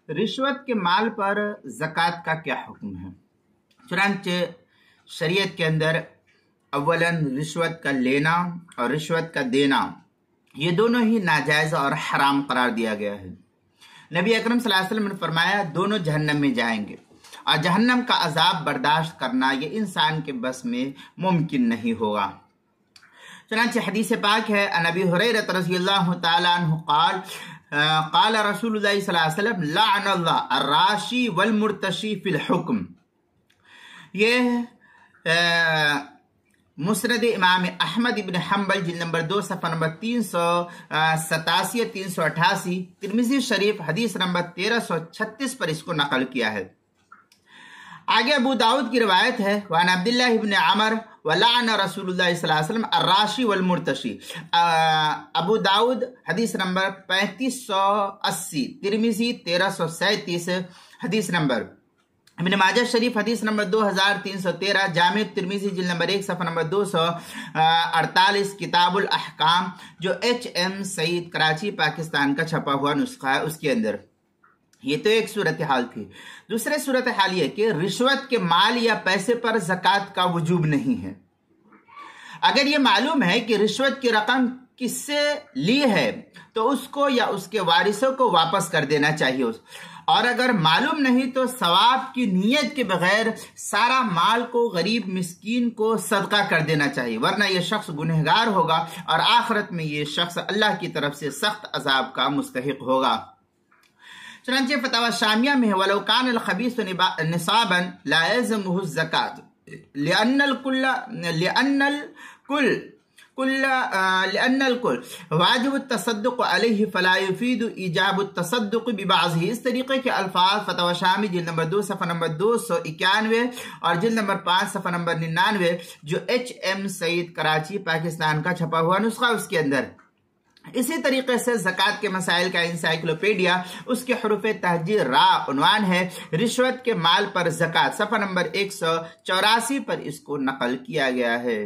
رشوت کے مال پر زکوٰۃ کا کیا حکم ہے؟ چنانچہ شریعت کے اندر اولاً رشوت کا لینا اور رشوت کا دینا یہ دونوں ہی ناجائز اور حرام قرار دیا گیا ہے۔ نبی اکرم صلی اللہ علیہ وسلم نے فرمایا دونوں جہنم میں جائیں گے، اور جہنم کا عذاب برداشت کرنا یہ انسان کے بس میں ممکن نہیں ہوگا۔ چنانچہ حدیث پاک ہے عن ابی ہریرہ رضی اللہ تعالی عنہ قال قال رسول اللہ صلی اللہ علیہ وسلم لعن اللہ الراشی والمرتشی فی الحکم۔ یہ مسند امام احمد ابن حنبل جلد نمبر 2 صفحہ نمبر 387 388، ترمذی شریف حدیث نمبر 1336 پر اس کو نقل کیا ہے۔ آگے ابو داؤد کی روایت ہے وعن عبداللہ ابن عمر ولعن رسول اللہ صلی اللہ علیہ وسلم الراشی والمرتشی، ابو داؤد حدیث نمبر 3580، ترمذی 1337 حدیث نمبر، ابن ماجہ شریف حدیث نمبر 2313، جامع ترمذی جلد نمبر 1 صفحہ نمبر 248، کتاب الاحکام جو HM سعید کراچی پاکستان کا چھپا ہوا نسخہ ہے اس کے اندر۔ یہ تو ایک صورتحال تھی۔ دوسرے صورتحال یہ کہ رشوت کے مال یا پیسے پر زکوٰۃ کا وجوب نہیں ہے۔ اگر یہ معلوم ہے کہ رشوت کی رقم کس سے لی ہے تو اس کو یا اس کے وارثوں کو واپس کر دینا چاہیے، اور اگر معلوم نہیں تو ثواب کی نیت کے بغیر سارا مال کو غریب مسکین کو صدقہ کر دینا چاہیے، ورنہ یہ شخص گنہگار ہوگا اور آخرت میں یہ شخص اللہ کی طرف سے سخت عذاب کا مستحق ہوگا۔ چنانچہ فتاوی شامیہ میں وَلَوْ كَانَ الْخَبِيثُ نِصَابًا لَا يَلْزَمُهُ الزَّكَاةُ لأن الكل واجب التصدق علیہ فلا يفید ایجاب التصدق ببعضه۔ اس طریقے کے الفاظ فتاوی شامی جلد نمبر 2 صفحہ نمبر 291 اور جلد نمبر 5 صفحہ نمبر 99 جو HM سعید کراچی پاکستان کا چھپا ہوا نسخہ اس کے اندر۔ اسی طریقے سے زکوٰۃ کے مسائل کا انسائکلوپیڈیا اس کے حروف تہجی را عنوان ہے رشوت کے مال پر زکوٰۃ، صفحہ نمبر 184 پر اس کو نقل کیا گیا ہے۔